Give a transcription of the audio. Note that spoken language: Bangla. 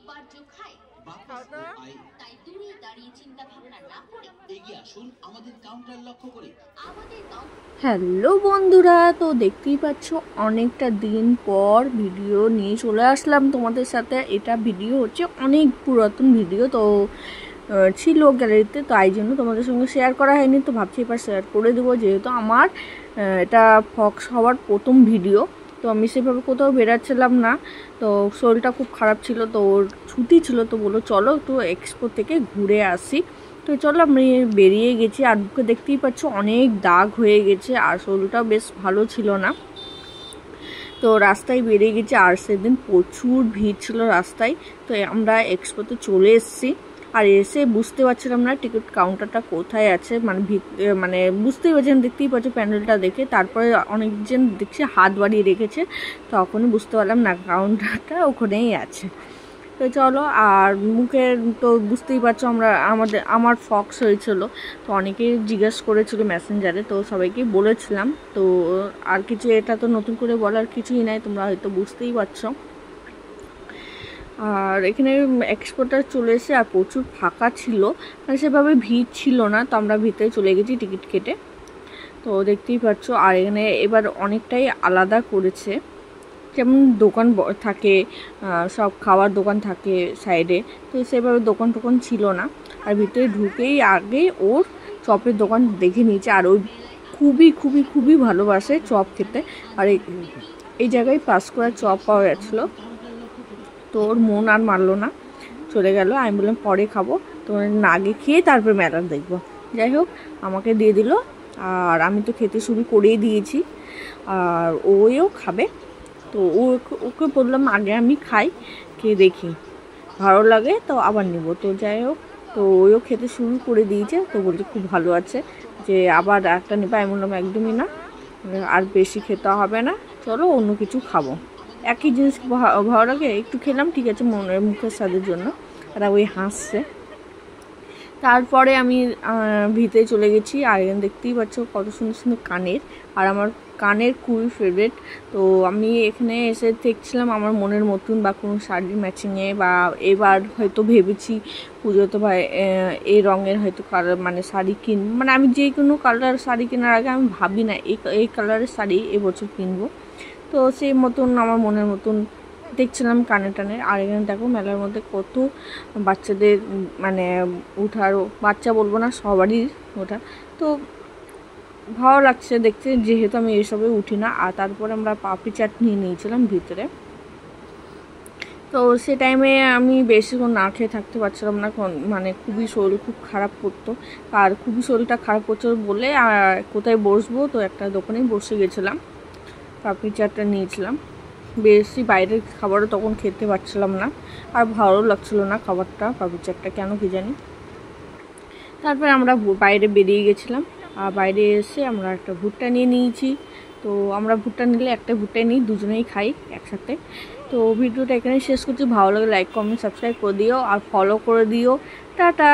বাহ্য খায় তাই দূরে দাঁড়িয়ে চিন্তা ভাবনা না করে এগিয়ে আসুন আমাদের কাউন্টার লক্ষ্য করে। হ্যালো বন্ধুরা, তো দেখতেই পাচ্ছ অনেকটা দিন পর ভিডিও নিয়ে চলে আসলাম তোমাদের সাথে। এটা ভিডিও হচ্ছে অনেক পুরাতন ভিডিও, তো ছিল গ্যালারিতে, তো এই জন্য তোমাদের সঙ্গে শেয়ার করা হয়নি। তো ভাবছি এবার শেয়ার করে দেবো, যেহেতু আমার এটা ফক্স হওয়ার প্রথম ভিডিও। তো আমি সেভাবে কোথাও বেরাচ্ছিলাম না, তো শরীরটা খুব খারাপ ছিল, তো ওর ছুটি ছিল, তো বলো চলো একটু এক্সপো থেকে ঘুরে আসি। তো চলো আমি বেরিয়ে গেছি, আর বুকে দেখতেই পাচ্ছ অনেক দাগ হয়ে গেছে, আর শরীরটাও বেশ ভালো ছিল না। তো রাস্তায় বেরিয়ে গেছি, আর সেদিন প্রচুর ভিড় ছিল রাস্তায়। তো আমরা এক্সপোতে চলে এসেছি, আর এসে বুঝতে পারছিলাম না টিকিট কাউন্টারটা কোথায় আছে, মানে বুঝতেই পারছেন, দেখতেই পাচ্ছ প্যান্ডেলটা দেখে। তারপরে অনেকজন দেখছি হাত বাড়িয়ে রেখেছে, তখনই বুঝতে পারলাম না কাউন্টারটা ওখানেই আছে। তো চলো, আর মুখে তো বুঝতেই পারছো আমার ফক্স হয়েছিল, তো অনেকেই জিজ্ঞেস করেছিল মেসেঞ্জারে, তো সবাইকে বলেছিলাম। তো আর কিছু, এটা তো নতুন করে বলার কিছুই নাই, তোমরা হয়তো বুঝতেই পারছো। আর এখানে এক্সপোটা চলে এসে আর প্রচুর ফাঁকা ছিল, মানে সেভাবে ভিড় ছিল না। তো আমরা ভিতরে চলে গেছি টিকিট কেটে, তো দেখতেই পাচ্ছ। আর এখানে এবার অনেকটাই আলাদা করেছে, যেমন দোকান থাকে, সব খাওয়ার দোকান থাকে সাইডে, তো সেভাবে দোকান টোকান ছিল না। আর ভিতরে ঢুকেই আগে ওর চপের দোকান দেখে নিয়েছে, আর ওই খুবই খুবই খুবই ভালোবাসে চপ খেতে। আর এই জায়গায় পাস করা চপ পাওয়া গেছিলো, তো ওর মন আর মারলো না, চলে গেল। আমি বললাম পরে খাবো, তো না আগে খেয়ে তারপর মেলা দেখবো। যাই হোক, আমাকে দিয়ে দিল, আর আমি তো খেতে শুরু করেই দিয়েছি, আর ওও খাবে। তো ওকে বললাম আগে আমি খাই, খেয়ে দেখি ভালো লাগে তো আবার নিব। তো যাই হোক, তো ওও খেতে শুরু করে দিয়েছে, তো বলছে খুব ভালো আছে, যে আবার একটা নেবে। আমি বললাম একদমই না, আর বেশি খেতে হবে না, চলো অন্য কিছু খাবো। একই জিনিস ভালো লাগে, একটু খেলাম, ঠিক আছে, মনের মুখের স্বাদের জন্য। আর ওই হাসছে। তারপরে আমি ভিতরে চলে গেছি, আর এখানে দেখতেই পাচ্ছ কত সুন্দর সুন্দর কানের, আর আমার কানের খুবই ফেভারিট। তো আমি এখানে এসে দেখছিলাম আমার মনের মতন বা কোনো শাড়ির ম্যাচিংয়ে, বা এবার হয়তো ভেবেছি পুজোতে ভাই এই রঙের হয়তো কালার মানে শাড়ি মানে আমি যে কোনো কালার শাড়ি কেনার আগে আমি ভাবি না এই কালারের শাড়ি এবছর কিনবো। তো সেই মতন আমার মনের মতন দেখছিলাম কানে টানে। আর এখানে দেখো মেলার মধ্যে কত বাচ্চাদের মানে ওঠার, বাচ্চা বলবো না, সবারই ওঠা। তো ভালো লাগছে দেখতে, যেহেতু আমি এইসবে উঠি না। আর তারপরে আমরা পাপড়ি চাট নিয়ে নিয়েছিলাম ভিতরে। তো সে টাইমে আমি বেশিক্ষণ না খেয়ে থাকতে পারছিলাম না, মানে খুবই শরীর খুব খারাপ করতো। আর খুবই শরীরটা খারাপ করছিল বলে আর কোথায় বসবো, তো একটা দোকানেই বসে গেছিলাম, পাপড়ি চাটটা নিয়েছিলাম। বেশি বাইরের খাবারও তখন খেতে পারছিলাম না, আর ভালো লাগছিল না খাবারটা, পাপড়ি চাটটা কেন কি জানি। তারপর আমরা বাইরে বেরিয়ে গেছিলাম, আর বাইরে এসে আমরা একটা ভুট্টা নিয়ে নিয়েছি। তো আমরা ভুট্টা নিলে একটা ভুট্টাই নিই, দুজনেই খাই একসাথে। তো ভিডিওটা এখানে শেষ করছি, ভালো লাগে লাইক কমেন্ট সাবস্ক্রাইব করে দিও, আর ফলো করে দিও। টাটা।